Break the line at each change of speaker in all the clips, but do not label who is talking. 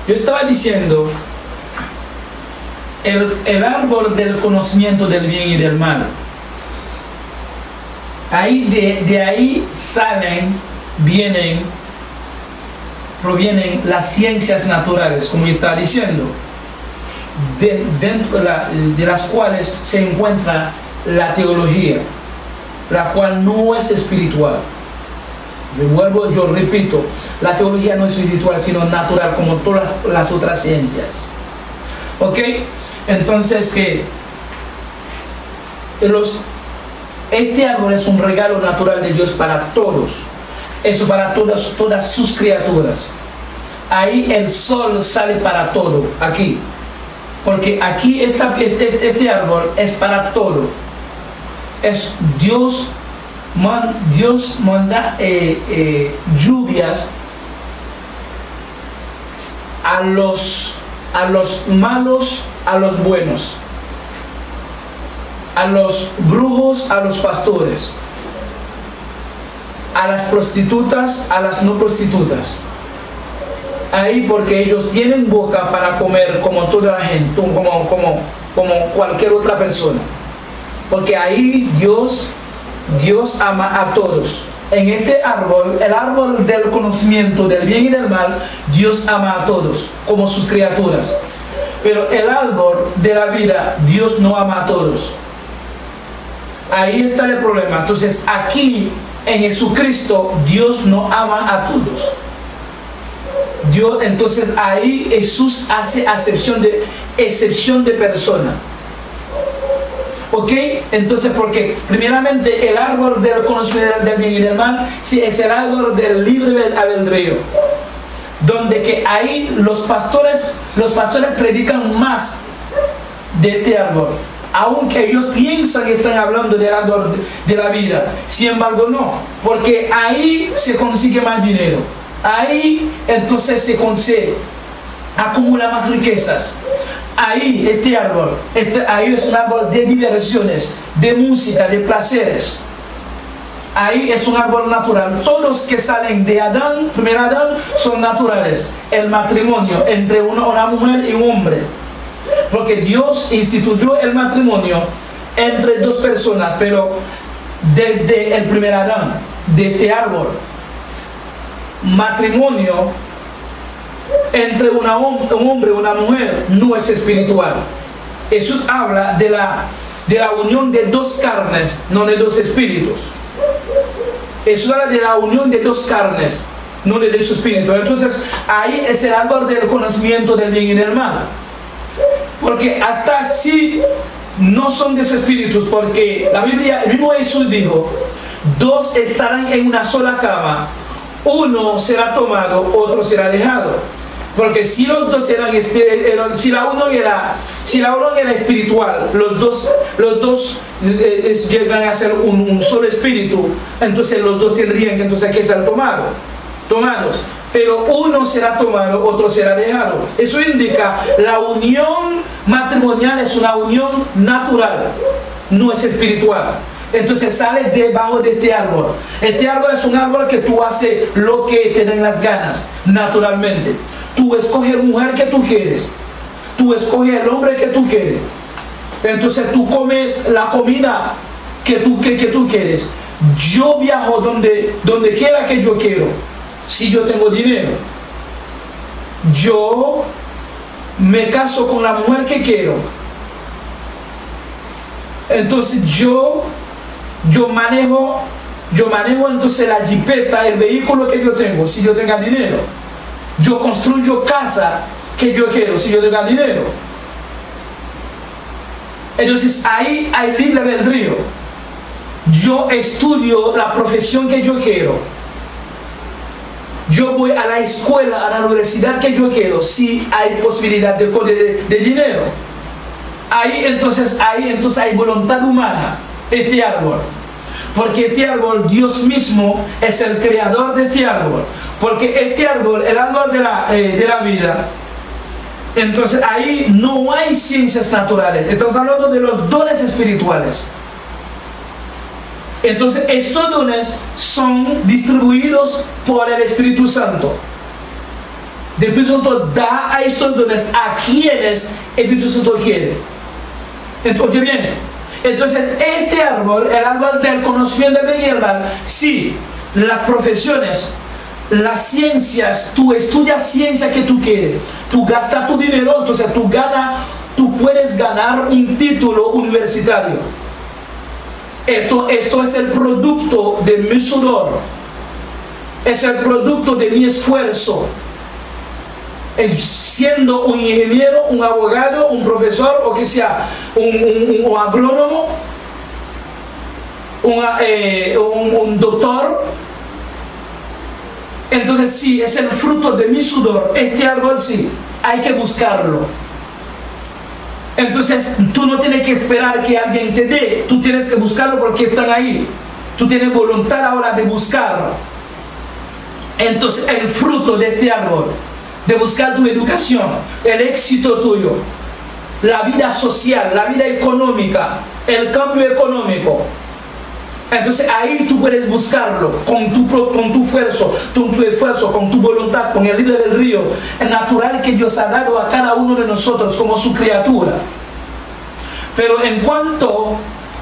Yo estaba diciendo el árbol del conocimiento del bien y del mal. Ahí de ahí provienen las ciencias naturales, como yo estaba diciendo, dentro de las cuales se encuentra la teología, la cual no es espiritual. Yo repito, la teología no es espiritual, sino natural, como todas las otras ciencias. ¿Ok? Entonces, este árbol es un regalo natural de Dios para todos. Eso para todas sus criaturas. Ahí el sol sale para todo, aquí. Porque aquí este árbol es para todo. Es Dios manda lluvias a los malos, a los buenos, a los brujos, a los pastores, a las prostitutas, a las no prostitutas. Ahí porque ellos tienen boca para comer como toda la gente, como cualquier otra persona. Porque ahí Dios ama a todos. En este árbol, el árbol del conocimiento del bien y del mal, Dios ama a todos como sus criaturas. Pero el árbol de la vida, Dios no ama a todos. Ahí está el problema. Entonces aquí en Jesucristo Dios no ama a todos. Entonces ahí Jesús hace excepción de persona. ¿Ok? Entonces, porque primeramente el árbol del conocimiento del bien y del mal, sí, es el árbol del libre albedrío, donde que ahí los pastores predican más de este árbol, aunque ellos piensan que están hablando del árbol de la vida. Sin embargo no, porque ahí se consigue más dinero, ahí entonces se acumula más riquezas. Ahí este árbol ahí es un árbol de diversiones, de música, de placeres. Ahí es un árbol natural. Todos los que salen de Adán, primer Adán, son naturales. El matrimonio entre una mujer y un hombre, porque Dios instituyó el matrimonio entre dos personas, pero desde el primer Adán, de este árbol, matrimonio entre un hombre y una mujer no es espiritual. Jesús habla de la unión de dos carnes, no de dos espíritus. Jesús habla de la unión de dos carnes, no de dos espíritus. Entonces ahí es el árbol del conocimiento del bien y del mal. Porque hasta si no son de esos espíritus, porque la Biblia, el mismo Jesús dijo, dos estarán en una sola cama, uno será tomado, otro será dejado. Porque si los dos eran, si la uno era espiritual, los dos llegan a ser un solo espíritu, entonces los dos tendrían que ser tomados. Pero uno será tomado, otro será dejado. Eso indica la unión matrimonial es una unión natural, no es espiritual. Entonces sale debajo de este árbol. Este árbol es un árbol que tú haces lo que te den las ganas, naturalmente. Tú escoges mujer que tú quieres, tú escoges el hombre que tú quieres. Entonces tú comes la comida que tú quieres. Yo viajo donde quiera que yo quiero, si yo tengo dinero. Yo me caso con la mujer que quiero. Entonces yo manejo entonces la jipeta, el vehículo que yo tengo, si yo tenga dinero. Yo construyo casa que yo quiero, si yo tengo dinero. Entonces ahí hay libre albedrío. Yo estudio la profesión que yo quiero. Yo voy a la escuela, a la universidad que yo quiero, si hay posibilidad de dinero. Ahí entonces hay voluntad humana, este árbol. Porque este árbol, Dios mismo es el creador de este árbol. Porque este árbol, el árbol de la vida, entonces ahí no hay ciencias naturales. Estamos hablando de los dones espirituales. Entonces estos dones son distribuidos por el Espíritu Santo. El Espíritu Santo da a esos dones a quienes el Espíritu Santo quiere. Entonces, bien, entonces este árbol, el árbol del conocimiento del bien y el mal, sí, las profesiones, las ciencias, tú estudias ciencia que tú quieres, tú gastas tu dinero, entonces tú puedes ganar un título universitario. Esto es el producto de mi sudor, es el producto de mi esfuerzo. Siendo un ingeniero, un abogado, un profesor, o que sea un agrónomo, un doctor. Entonces sí, es el fruto de mi sudor. Este árbol sí, hay que buscarlo. Entonces tú no tienes que esperar que alguien te dé, tú tienes que buscarlo porque están ahí. Tú tienes voluntad ahora de buscarlo. Entonces el fruto de este árbol, de buscar tu educación, el éxito tuyo, la vida social, la vida económica, el cambio económico. Entonces ahí tú puedes buscarlo con tu esfuerzo, con tu voluntad, con el libre del río, el natural que Dios ha dado a cada uno de nosotros como su criatura. Pero en cuanto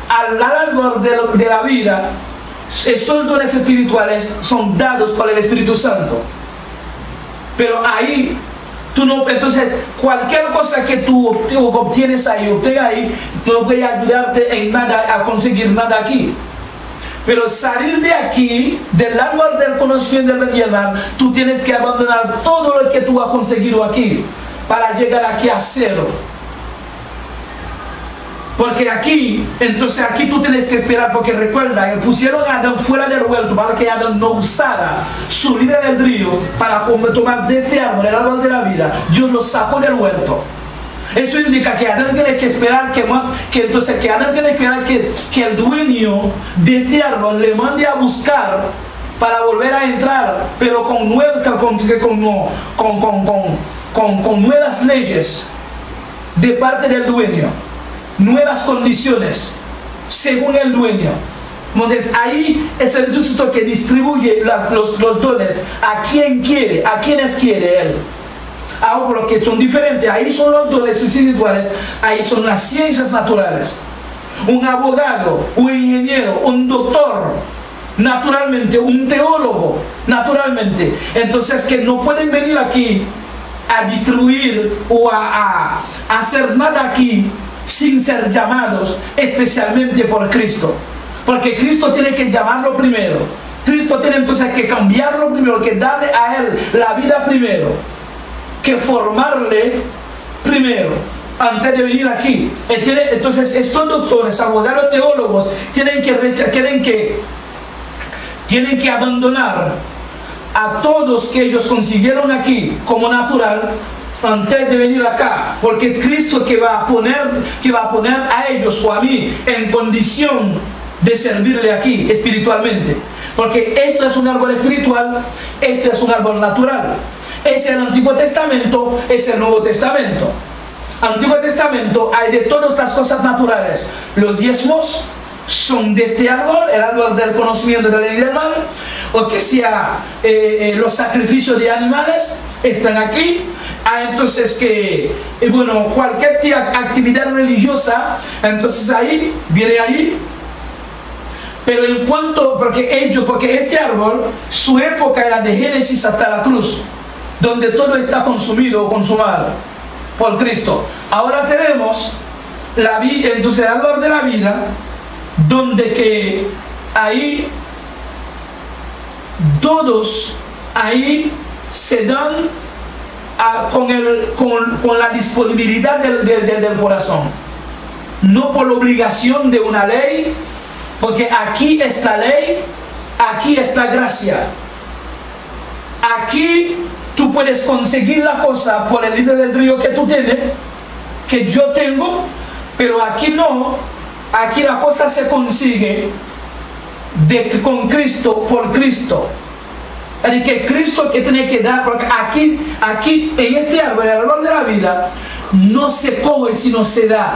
al árbol de la vida, esos dones espirituales son dados por el Espíritu Santo. Pero ahí, entonces cualquier cosa que tú obtienes ahí, no puede ayudarte en nada, a conseguir nada aquí. Pero salir de aquí, del árbol del conocimiento del bien y el mal, tú tienes que abandonar todo lo que tú has conseguido aquí, para llegar aquí a cero. Porque entonces aquí tú tienes que esperar, porque recuerda, pusieron a Adán fuera del huerto para que Adán no usara su libre albedrío para tomar de este árbol, el árbol de la vida. Dios lo sacó del huerto. Eso indica que Adán tiene que esperar que el dueño de este árbol le mande a buscar para volver a entrar, pero con nuevas leyes de parte del dueño. Nuevas condiciones según el dueño. Entonces ahí es el Espíritu que distribuye los dones a quien quiere, a quienes quiere él. Ahora que son diferentes, ahí son los dones espirituales, ahí son las ciencias naturales. Un abogado, un ingeniero, un doctor, naturalmente, un teólogo, naturalmente. Entonces que no pueden venir aquí a distribuir o a hacer nada aquí sin ser llamados especialmente por Cristo, porque Cristo tiene que llamarlo primero. Cristo tiene entonces que cambiarlo primero, que darle a él la vida primero, que formarle primero antes de venir aquí. Entonces estos doctores, abogados, teólogos tienen que abandonar a todos que ellos consiguieron aquí como natural antes de venir acá, porque Cristo que va a poner a ellos o a mí en condición de servirle aquí espiritualmente, porque esto es un árbol espiritual, esto es un árbol natural. Es el Antiguo Testamento, es el Nuevo Testamento. Antiguo Testamento hay de todas estas cosas naturales. Los diezmos son de este árbol, el árbol del conocimiento de la ley del mal, o que sea los sacrificios de animales están aquí. Entonces cualquier actividad religiosa, entonces ahí viene ahí. Pero en cuanto, porque este árbol, su época era de Génesis hasta la cruz, donde todo está consumido o consumado por Cristo. Ahora tenemos entonces el árbol de la vida, donde que ahí todos ahí se dan con la disponibilidad del corazón, no por la obligación de una ley, porque aquí está ley, aquí está gracia. Aquí tú puedes conseguir la cosa por el libre albedrío que tú tienes, que yo tengo, pero aquí no. Aquí la cosa se consigue con Cristo, por Cristo. Es que Cristo que tiene que dar, porque aquí en este árbol, el árbol de la vida, no se coge sino se da.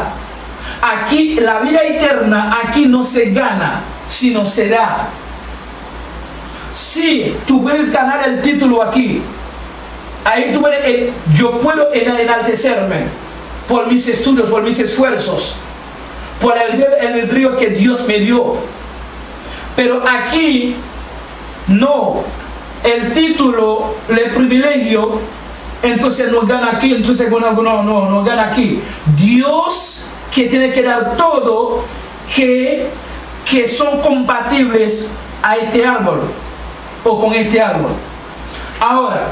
Aquí la vida eterna, aquí no se gana sino se da. Sí, tú puedes ganar el título aquí, ahí tú ves, yo puedo enaltecerme por mis estudios, por mis esfuerzos, por el brío que Dios me dio. Pero aquí no, el título, el privilegio, entonces no gana aquí, entonces no gana aquí. Dios que tiene que dar todo que son compatibles a este árbol o con este árbol. Ahora,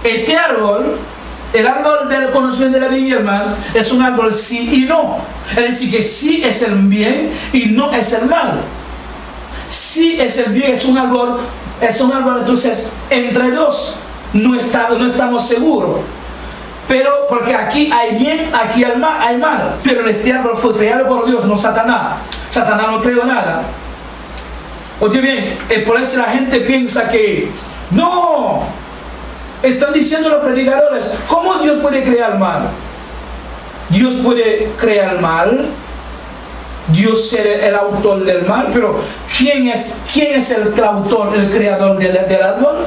este árbol, el árbol del conocimiento de la vida y el mal, es un árbol sí y no. Es decir, que sí es el bien y no es el mal. Sí es el bien, es un árbol, entonces entre dos no estamos seguros. Pero porque aquí hay bien, aquí hay mal. Pero este árbol fue creado por Dios, no Satanás. Satanás no creó nada. Oye bien, por eso la gente piensa que no. Están diciendo los predicadores, ¿cómo Dios puede crear mal? Dios puede crear mal. Dios ser el autor del mal, pero ¿quién es el autor, el creador del árbol?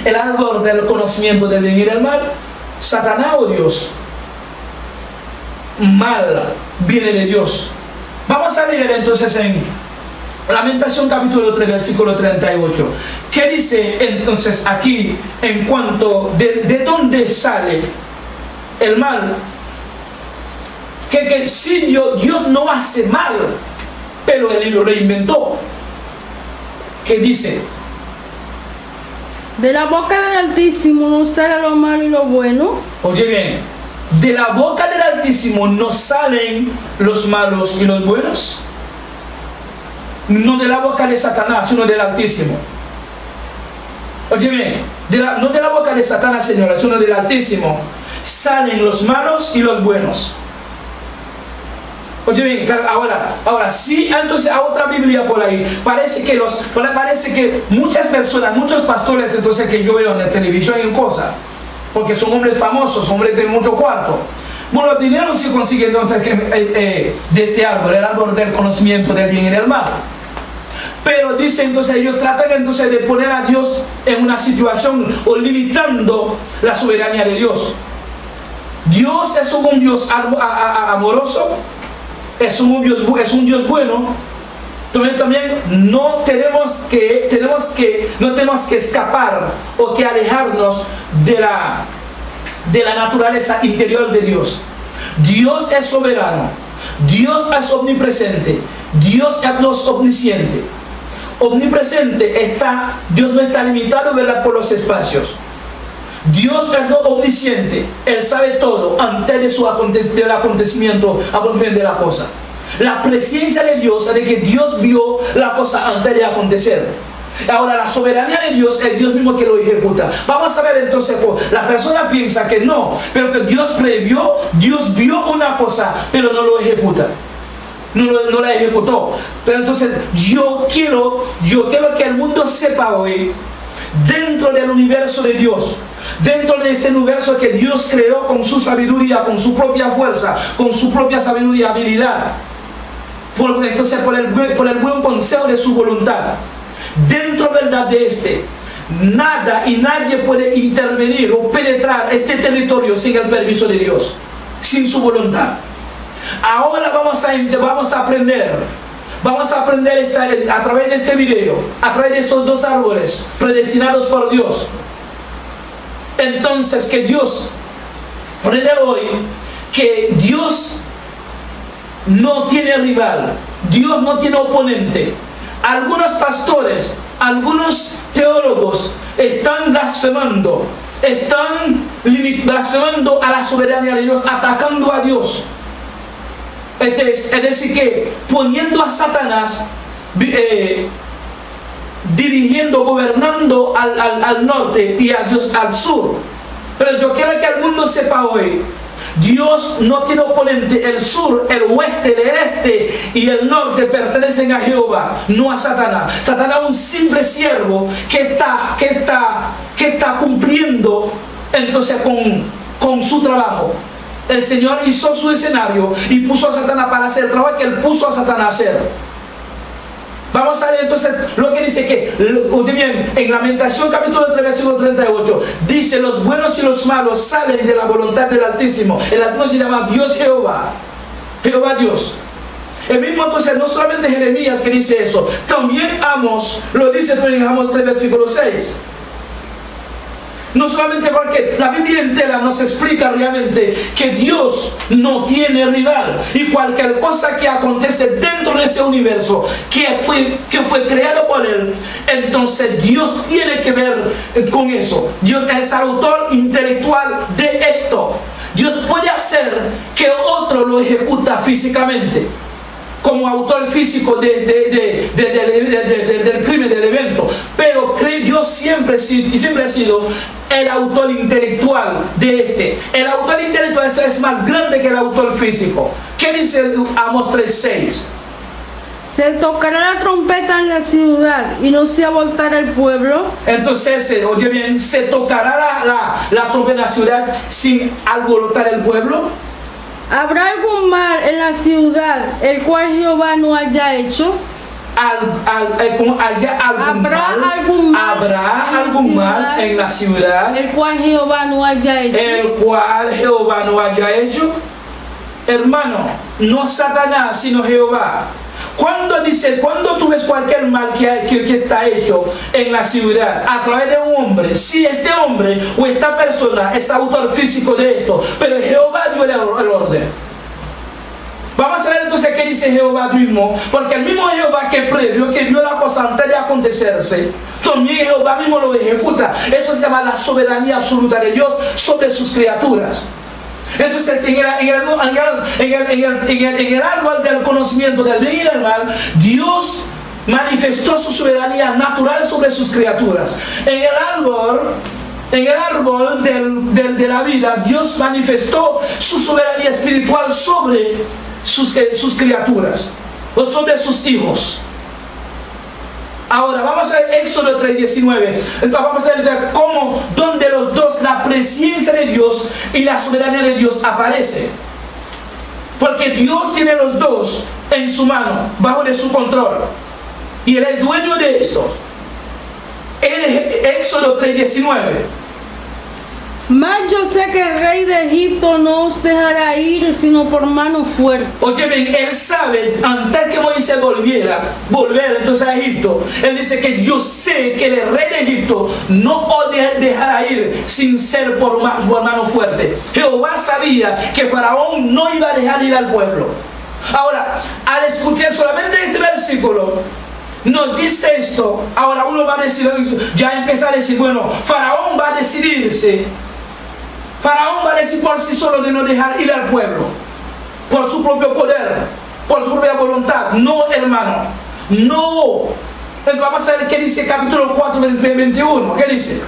El árbol del conocimiento del bien y del mal. ¿Satanás o Dios? Mal viene de Dios. Vamos a leer entonces en Lamentación capítulo 3, versículo 38. ¿Qué dice entonces aquí en cuanto de dónde sale el mal? Que si Dios no hace mal, pero Él lo reinventó. ¿Qué dice?
De la boca del Altísimo no sale lo malo y lo bueno.
Oye bien, de la boca del Altísimo no salen los malos y los buenos. No de la boca de Satanás, sino del Altísimo. Oye bien, no de la boca de Satanás, señora, sino del Altísimo salen los malos y los buenos. Oye bien, ahora sí, entonces a otra Biblia por ahí, parece que muchas personas, muchos pastores entonces que yo veo en la televisión y en cosas, porque son hombres famosos, hombres de mucho cuarto. Bueno, dinero se consigue entonces de este árbol, el árbol del conocimiento del bien y del mal. Pero dice entonces, ellos tratan entonces de poner a Dios en una situación o limitando la soberanía de Dios. Dios es un Dios amoroso. Es un Dios bueno. También no tenemos que escapar o que alejarnos de la naturaleza interior de Dios. Dios es soberano, Dios es omnipresente, Dios es omnisciente. Omnipresente Dios no está limitado, ¿verdad?, por los espacios. Dios es omnisciente, Él sabe todo antes del acontecimiento de la cosa. La presencia de Dios es de que Dios vio la cosa antes de acontecer. Ahora la soberanía de Dios es Dios mismo que lo ejecuta. Vamos a ver entonces, la persona piensa que no, pero que Dios previó, Dios vio una cosa, pero no lo ejecuta. No la ejecutó. Pero entonces yo quiero que el mundo sepa hoy, dentro del universo de Dios, dentro de este universo que Dios creó con su sabiduría, con su propia fuerza, con su propia sabiduría y habilidad, entonces por el buen consejo de su voluntad, dentro, ¿verdad?, de nada y nadie puede intervenir o penetrar este territorio sin el permiso de Dios, sin su voluntad. Ahora vamos a aprender a través de este video, a través de estos dos árboles predestinados por Dios. Entonces que Dios, aprende hoy que Dios no tiene rival, Dios no tiene oponente. Algunos pastores, algunos teólogos están blasfemando a la soberanía de Dios, atacando a Dios. Es decir, que poniendo a Satanás, dirigiendo, gobernando al norte y a Dios al sur. Pero yo quiero que el mundo sepa hoy, Dios no tiene oponente. El sur, el oeste, el este y el norte pertenecen a Jehová, no a Satanás. Satanás es un simple siervo que está cumpliendo entonces con su trabajo. El Señor hizo su escenario y puso a Satanás para hacer el trabajo que Él puso a Satanás a hacer. Vamos a leer entonces lo que dice que, bien, en Lamentación capítulo 3 versículo 38, dice: los buenos y los malos salen de la voluntad del Altísimo. El Altísimo se llama Dios Jehová, Jehová Dios. El mismo entonces, no solamente Jeremías que dice eso, también Amos lo dice en Amos 3 versículo 6. No solamente porque la Biblia entera nos explica realmente que Dios no tiene rival, y cualquier cosa que acontece dentro de ese universo que fue creado por Él, entonces Dios tiene que ver con eso. Dios es el autor intelectual de esto. Dios puede hacer que otro lo ejecuta físicamente, como autor físico del crimen, del evento, pero Dios siempre ha sido el autor intelectual de este. El autor intelectual es más grande que el autor físico. ¿Qué dice Amos 3:6?
Se tocará la trompeta en la ciudad y no se abortará el pueblo.
Entonces, oye bien, ¿se tocará la trompeta en la ciudad sin alborotar el pueblo?
¿Habrá algún mal en la ciudad el cual Jehová no haya hecho?
¿Habrá algún mal en la ciudad
el cual Jehová no haya hecho?
El cual Jehová no haya hecho. Hermano, no Satanás, sino Jehová. Cuando tú ves cualquier mal que está hecho en la ciudad a través de un hombre, si este hombre o esta persona es autor físico de esto, pero Jehová dio el orden. Vamos a ver entonces qué dice Jehová mismo, porque el mismo Jehová que previó, que vio la cosa antes de acontecerse, también Jehová mismo lo ejecuta. Eso se llama la soberanía absoluta de Dios sobre sus criaturas. Entonces, en el árbol del conocimiento del bien y del mal, Dios manifestó su soberanía natural sobre sus criaturas. En el árbol de la vida, Dios manifestó su soberanía espiritual sobre sus criaturas, o sobre sus hijos. Ahora vamos a ver Éxodo 3:19. Vamos a ver cómo, donde los dos, la presencia de Dios y la soberanía de Dios aparece. Porque Dios tiene los dos en su mano, bajo de su control. Y Él es dueño de estos. Éxodo 3:19.
Mas yo sé que el rey de Egipto no os dejará ir sino por mano fuerte.
Oye bien, él sabe, antes que Moisés volver entonces a Egipto, él dice que yo sé que el rey de Egipto no os dejará ir sin ser por mano fuerte. Jehová sabía que Faraón no iba a dejar ir al pueblo. Ahora, al escuchar solamente este versículo, nos dice esto. Ahora uno va a decir, ya empieza a decir, bueno, Faraón va a decidirse. Faraón va a decir por sí solo de no dejar ir al pueblo, por su propio poder, por su propia voluntad. No, hermano, no. Entonces vamos a ver qué dice capítulo 4, 21. ¿Qué dice?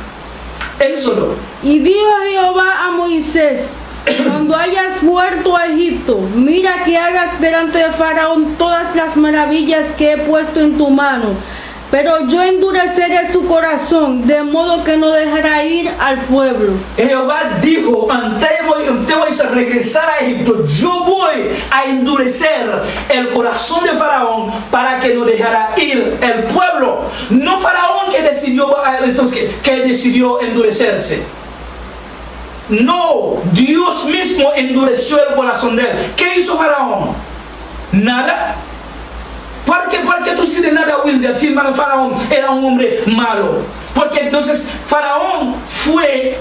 Éxodo.
Y dijo Jehová a Moisés: cuando hayas vuelto a Egipto, mira que hagas delante de Faraón todas las maravillas que he puesto en tu mano. Pero yo endureceré su corazón, de modo que no dejará ir al pueblo.
Jehová dijo, antes de regresar a Egipto, yo voy a endurecer el corazón de Faraón para que no dejara ir el pueblo. No Faraón que decidió endurecerse. No, Dios mismo endureció el corazón de él. ¿Qué hizo Faraón? Nada. ¿Por qué tú dices nada, Wilder? Si hermano Faraón era un hombre malo. Porque entonces Faraón fue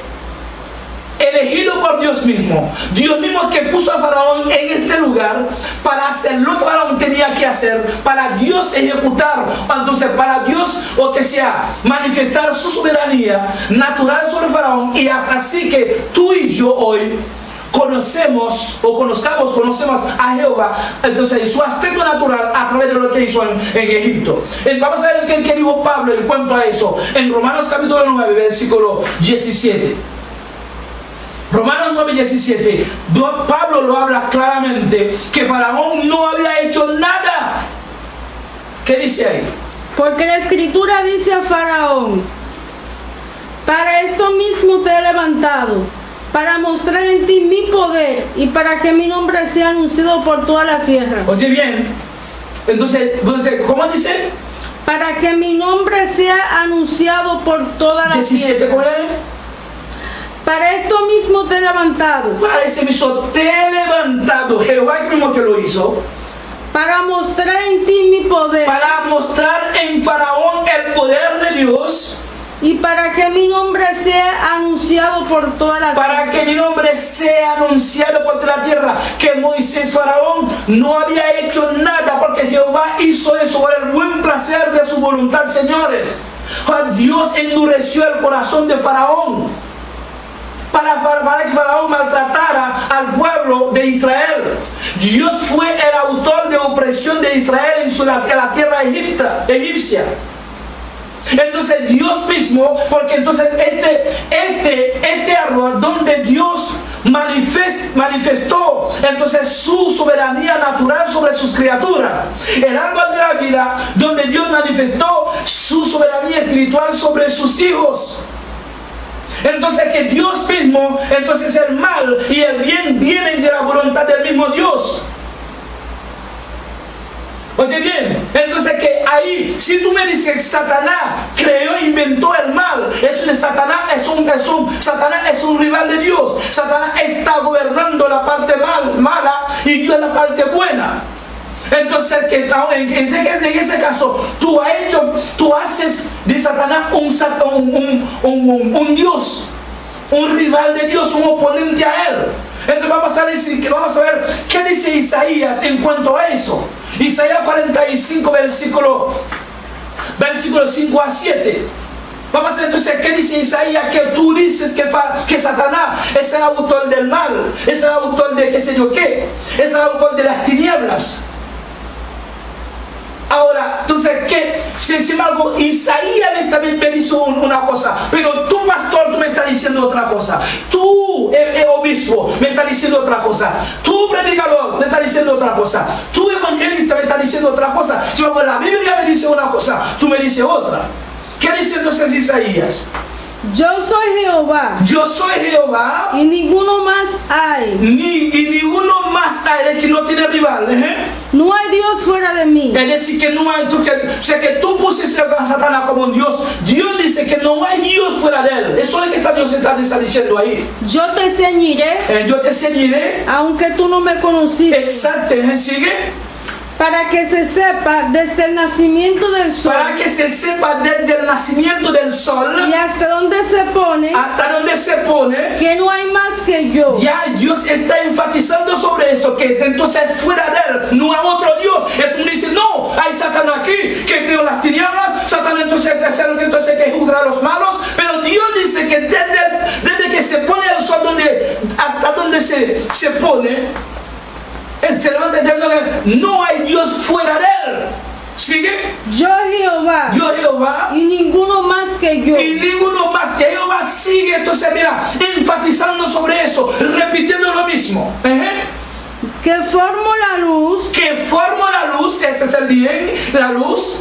elegido por Dios mismo. Dios mismo que puso a Faraón en este lugar para hacer lo que Faraón tenía que hacer, para Dios ejecutar, entonces para Dios, o que sea, manifestar su soberanía natural sobre Faraón. Y hasta así que tú y yo hoy conocemos a Jehová, entonces en su aspecto natural a través de lo que hizo en Egipto. Vamos a ver qué dijo Pablo en cuanto a eso en Romanos capítulo 9 versículo 17. Romanos 9:17, Pablo lo habla claramente que Faraón no había hecho nada. ¿Qué dice ahí?
Porque la escritura dice a Faraón: para esto mismo te he levantado, para mostrar en ti mi poder y para que mi nombre sea anunciado por toda la tierra.
Oye bien, entonces ¿cómo dice?
para que mi nombre sea anunciado por toda la
17
tierra.
con él.
Para esto mismo te he levantado,
Para ese mismo te he levantado. Jehová es mismo que lo hizo.
para mostrar en ti mi poder,
Para mostrar en Faraón el poder de Dios.
y para que mi nombre sea anunciado por toda la
Para que mi nombre sea anunciado por toda la tierra. Que Moisés, Faraón, no había hecho nada porque Jehová hizo eso por el buen placer de su voluntad, señores. Dios endureció el corazón de Faraón para que Faraón maltratara al pueblo de Israel. Dios fue el autor de opresión de Israel en la tierra egipcia. Entonces Dios mismo, porque entonces este error donde Dios manifestó entonces su soberanía natural sobre sus criaturas, el árbol de la vida donde Dios manifestó su soberanía espiritual sobre sus hijos. Entonces que Dios mismo, entonces el mal y el bien vienen de la voluntad del mismo Dios. Oye bien, entonces que ahí, si tú me dices Satanás creó e inventó el mal, Satanás es un rival de Dios. Satanás está gobernando la parte mala y Dios la parte buena. Entonces que en ese caso tú haces de Satanás un Dios, un rival de Dios, un oponente a él. Entonces vamos a ver qué dice Isaías en cuanto a eso. Isaías 45, versículo 5 a 7. Vamos a ver entonces qué dice Isaías, que tú dices que Satanás es el autor del mal, es el autor de qué sé yo qué, es el autor de las tinieblas. Ahora, entonces, sin embargo, Isaías también me hizo una cosa, pero tú, pastor, tú me estás diciendo otra cosa. Tú, obispo, me estás diciendo otra cosa. Tú, predicador, me estás diciendo otra cosa. Tú, evangelista, me estás diciendo otra cosa. Si la Biblia me dice una cosa, tú me dices otra. ¿Qué dice entonces Isaías?
Yo soy Jehová.
Yo soy Jehová.
Y ninguno más hay.
Y ninguno más hay, el que no tiene rival.
No hay Dios fuera de mí.
Es decir, que no hay, o sea, que tú pusiste a Satanás como un Dios. Dios dice que no hay Dios fuera de él. Eso es lo que Dios está diciendo ahí.
Yo te ceñiré.
Yo te ceñiré.
Aunque tú no me conociste.
Exacto, sigue.
Para que se sepa desde el nacimiento del sol.
Para que se sepa desde el nacimiento del sol.
Y hasta donde se pone.
Hasta donde se pone.
Que no hay más que yo.
Ya Dios está enfatizando sobre eso. Que entonces fuera de él no hay otro Dios. Y tú dices, no, hay Satanás aquí que creó las tinieblas. Satanás entonces que juzga a los malos. Pero Dios dice que desde que se pone el sol hasta donde se pone. No hay Dios fuera de él. ¿Sigue?
Yo Jehová.
Yo Jehová.
Y ninguno más que yo.
Y ninguno más que Jehová. Sigue. Entonces mira, enfatizando sobre eso, repitiendo lo mismo.
Que formo la luz.
Que formo la luz. Ese es el bien, la luz.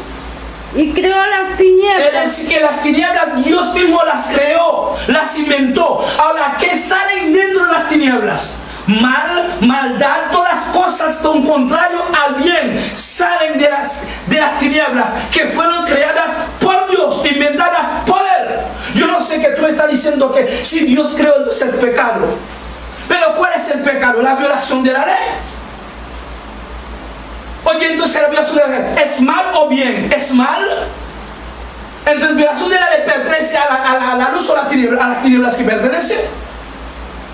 Y creó las tinieblas.
Es decir, que las tinieblas Dios mismo las creó, las inventó. Ahora, ¿qué salen dentro de las tinieblas? Maldad, todas las cosas son contrario al bien, salen de las tinieblas que fueron creadas por Dios, inventadas por él. Yo no sé que tú estás diciendo que si Dios creó, entonces el pecado. Pero ¿cuál es el pecado? La violación de la ley. Oye, entonces la violación de la ley, ¿es mal o bien? ¿Es mal? Entonces la violación de la ley pertenece a la luz o a las tinieblas que pertenece.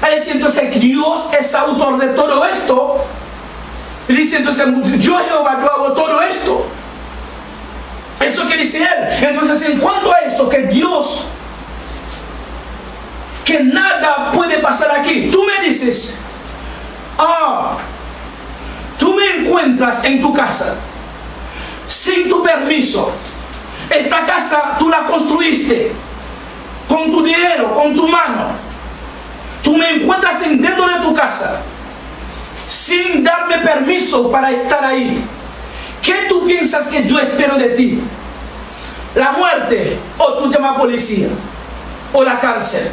Es decir, entonces Dios es autor de todo esto. Y dice entonces, yo Jehová, yo hago todo esto. Eso que dice él. Entonces, en cuanto a eso, que Dios, que nada puede pasar aquí. Tú me dices, tú me encuentras en tu casa sin tu permiso. Esta casa tú la construiste con tu dinero, con tu mano. Tú me encuentras dentro de tu casa sin darme permiso para estar ahí. ¿Qué tú piensas que yo espero de ti? ¿La muerte o tú llamas a policía o la cárcel?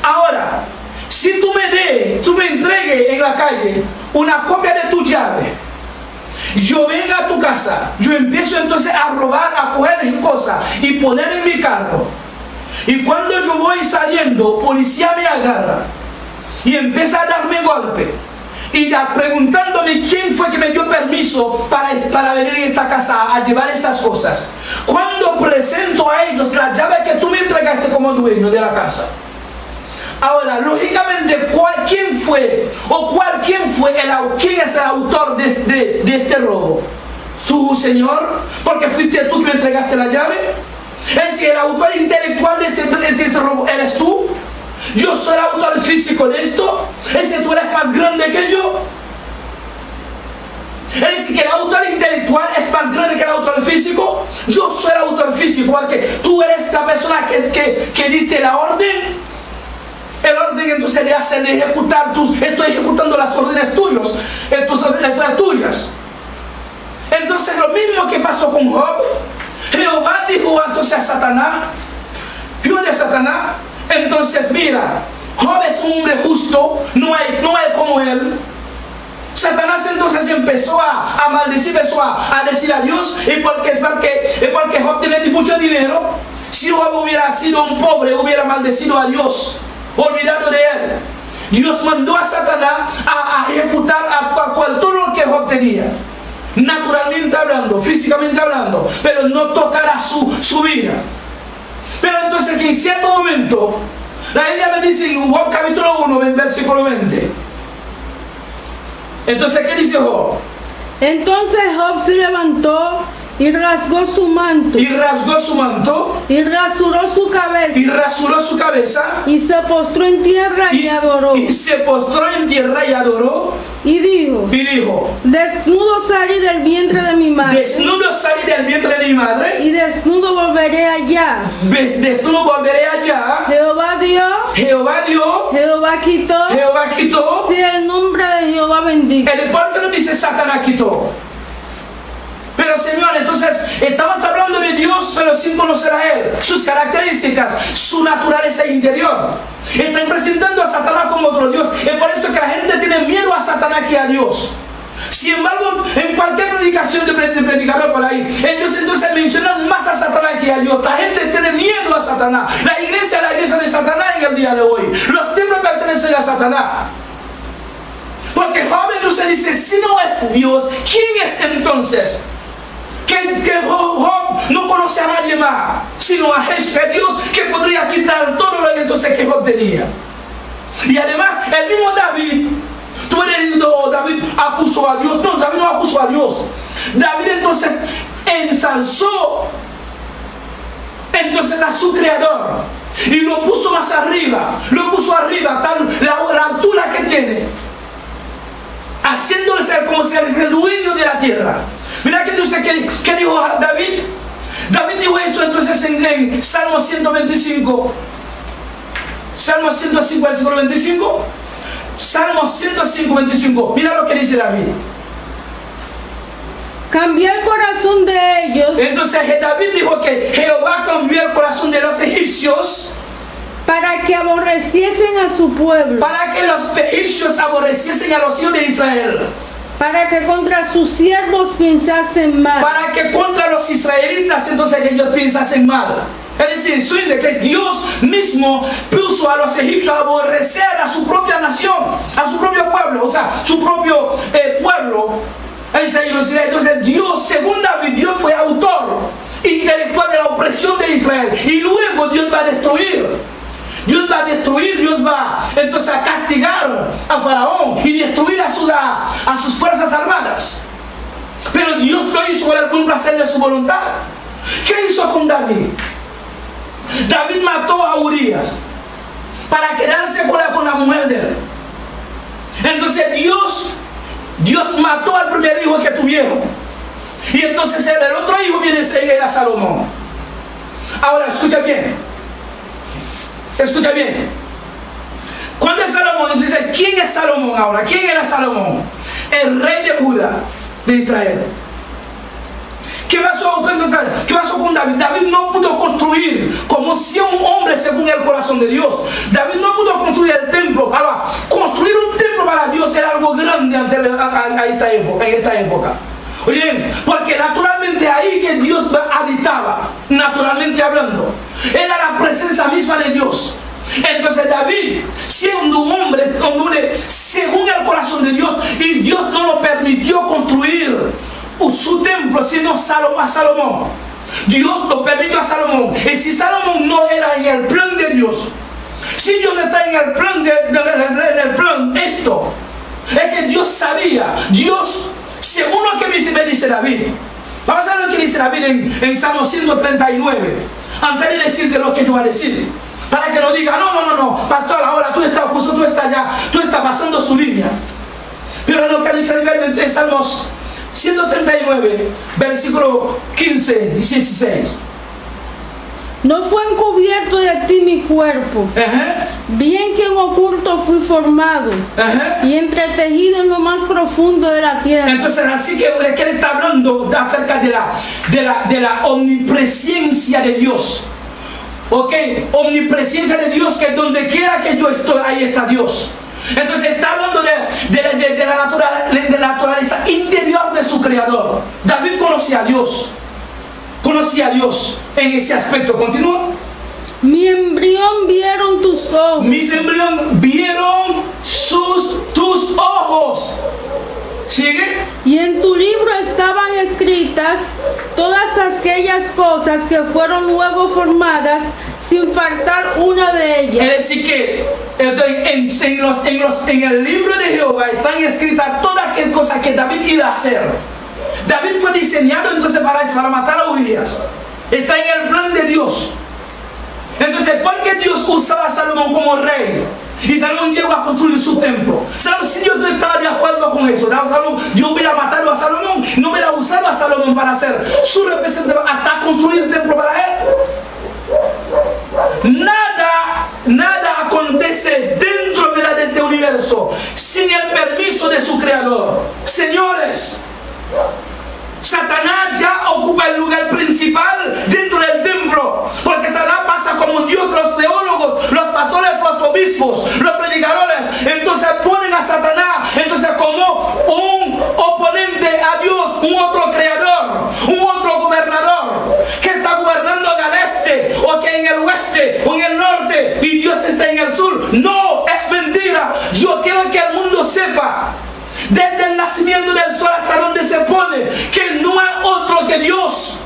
Ahora, si tú me entregues en la calle una copia de tu llave yo venga a tu casa, yo empiezo entonces a robar, a coger cosas y poner en mi carro. Y cuando yo voy saliendo, policía me agarra y empieza a darme golpe. Y preguntándome quién fue que me dio permiso para venir a esta casa a llevar estas cosas. Cuando presento a ellos la llave que tú me entregaste como dueño de la casa. Ahora, lógicamente, ¿quién es el autor de este robo? ¿Tú, Señor? Porque fuiste tú que me entregaste la llave. Es decir, el autor intelectual de este robo eres tú. Yo soy el autor físico de esto. Es decir, tú eres más grande que yo. Es decir, que el autor intelectual es más grande que el autor físico. Yo soy el autor físico, porque tú eres la persona que diste la orden. El orden entonces le hace de ejecutar estoy ejecutando las órdenes tuyas, las tuyas. Entonces lo mismo que pasó con Job. Jehová dijo entonces a Satanás, hijo de Satanás, entonces mira, Job es un hombre justo, no hay como él. Satanás entonces empezó a maldecir, empezó a decir a Dios, y porque Job tiene mucho dinero. Si Job hubiera sido un pobre, hubiera maldecido a Dios, olvidado de él. Dios mandó a Satanás a ejecutar todo lo que Job tenía, naturalmente hablando, físicamente hablando, pero no tocará su vida. Pero entonces que en cierto momento, la Biblia me dice en Job capítulo 1, versículo 20. Entonces, ¿qué dice Job?
Entonces Job se levantó y rasgó su manto.
Y rasgó su manto.
Y rasuró su cabeza.
Y rasuró su cabeza.
Y se postró en tierra y adoró.
Y se postró en tierra y adoró.
Y dijo, desnudo salí del vientre de mi madre.
Desnudo salí del vientre de mi madre.
Y desnudo volveré allá.
Desnudo volveré allá.
Jehová dio.
Jehová dio.
Jehová quitó.
Jehová quitó.
Sea el nombre de Jehová bendito.
¿Por qué no dice Satanás quitó? Pero Señor, entonces estamos hablando de Dios, pero sin conocer a Él, sus características, su naturaleza interior. Están presentando a Satanás como otro Dios. Es por eso que la gente tiene miedo a Satanás que a Dios. Sin embargo, en cualquier predicación de predicador por ahí, ellos entonces mencionan más a Satanás que a Dios. La gente tiene miedo a Satanás. La iglesia de Satanás en el día de hoy. Los templos pertenecen a Satanás. Porque Job entonces dice, si no es Dios, ¿quién es entonces? Que Job no conoce a nadie más, sino a Jesús, que Dios que podría quitar todo lo que entonces que Job tenía. Y además, el mismo David, tú eres diciendo, David acusó a Dios. No, David no acusó a Dios. David entonces ensalzó entonces a su creador y lo puso más arriba, la altura que tiene, haciéndole ser como si es el dueño de la tierra. Mira que entonces, ¿qué dijo David? David dijo eso entonces en Salmo 125. Salmo 105, versículo 25. Salmo 105, 25. Mira lo que dice David.
Cambió el corazón de ellos.
Entonces David dijo que Jehová cambió el corazón de los egipcios
para que aborreciesen a su pueblo.
Para que los egipcios aborreciesen a los hijos de Israel.
Para que contra sus siervos pensasen mal.
Para que contra los israelitas entonces ellos pensasen mal. Es decir, que Dios mismo puso a los egipcios a aborrecer a su propia nación, a su propio pueblo, o sea, su propio pueblo. Entonces Dios, según David, Dios fue autor intelectual de la opresión de Israel. Y luego Dios va a destruir. Dios va entonces a castigar a Faraón y destruir a sus fuerzas armadas. Pero Dios lo hizo con el buen placer de su voluntad. ¿Qué hizo con David? David mató a Urías para quedarse con la mujer de él. Entonces Dios mató al primer hijo que tuvieron. Y entonces el otro hijo viene a ser a Salomón. Ahora escucha bien. Escucha bien. Cuando es Salomón, entonces, ¿quién es Salomón ahora? ¿Quién era Salomón? El rey de Judá, de Israel. ¿Qué pasó con David? David no pudo construir como si un hombre según el corazón de Dios. David no pudo construir el templo. Ahora, construir un templo para Dios era algo grande en esta época. Oye, porque naturalmente ahí que Dios habitaba, naturalmente hablando, era la presencia misma de Dios. Entonces David, siendo un hombre según el corazón de Dios, y Dios no lo permitió construir su templo, sino a Salomón. Dios lo permitió a Salomón. Y si Salomón no era en el plan de Dios, si Dios no está en el plan, esto es que Dios sabía, Dios, según lo que me dice David. Vamos a ver lo que dice David en Salmo 139, antes de decirte lo que yo voy a decir, para que no diga, no, pastor, ahora tú estás pasando su línea. Pero lo que dice en Salmos 139, versículo 15 y 16.
No fue encubierto de ti mi cuerpo, bien que en oculto fui formado y entretejido en lo más profundo de la tierra.
Entonces, así que él está hablando acerca de la omnipresencia de Dios. Ok, omnipresencia de Dios, que donde quiera que yo estoy, ahí está Dios. Entonces está hablando de la naturaleza interior de su creador. David conocía a Dios. Conocía a Dios en ese aspecto. Continúa.
Mi embrión vieron tus ojos.
Mis embrión vieron tus ojos. ¿Sigue?
Y en tu libro estaban escritas todas aquellas cosas que fueron luego formadas, sin faltar una de ellas.
Es decir que en el libro de Jehová están escritas todas aquellas cosas que David iba a hacer. David fue diseñado entonces para matar a Urias. Está en el plan de Dios. Entonces, ¿por qué Dios usaba a Salomón como rey? Y Salomón llegó a construir su templo. Si Dios no estaba de acuerdo con eso, Dios hubiera matado a Salomón, no hubiera usado a Salomón para hacer su representante, hasta construir el templo para él. Nada acontece dentro de este universo sin el permiso de su creador. Señores, Satanás ya ocupa el lugar principal dentro del templo, porque Satanás pasa como un Dios. Los teólogos, los pastores, los obispos, los predicadores, entonces ponen a Satanás entonces como un oponente a Dios, un otro creador, un otro gobernador que está gobernando en el este, o que en el oeste, o en el norte, y Dios está en el sur. No, es mentira. Yo quiero que el mundo sepa, desde el nacimiento del sol hasta donde se pone, que no hay otro que Dios.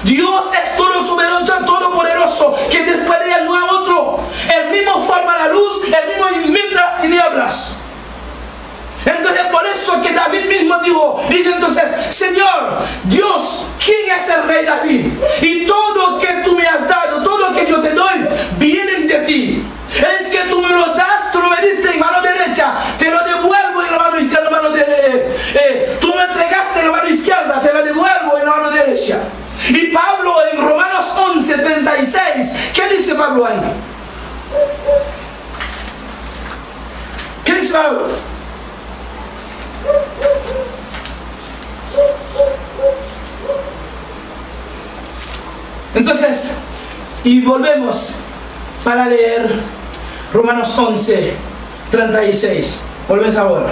Dios es todo soberano, todopoderoso, que después de él no hay otro. Él mismo forma la luz, él mismo inventa las tinieblas. Entonces por eso que David mismo dice entonces, Señor, Dios, ¿quién es el rey David? Y todo lo que tú me has dado, todo lo que yo te doy, vienen de ti. Es que tú me lo das, tú me diste en mano derecha, te lo devuelvo en la mano izquierda, tú me entregaste en la mano izquierda, te lo devuelvo en la mano derecha. Y Pablo en Romanos 11:36, ¿qué dice Pablo ahí? ¿Qué dice Pablo? Entonces, y volvemos para leer Romanos 11:36. Volvemos ahora.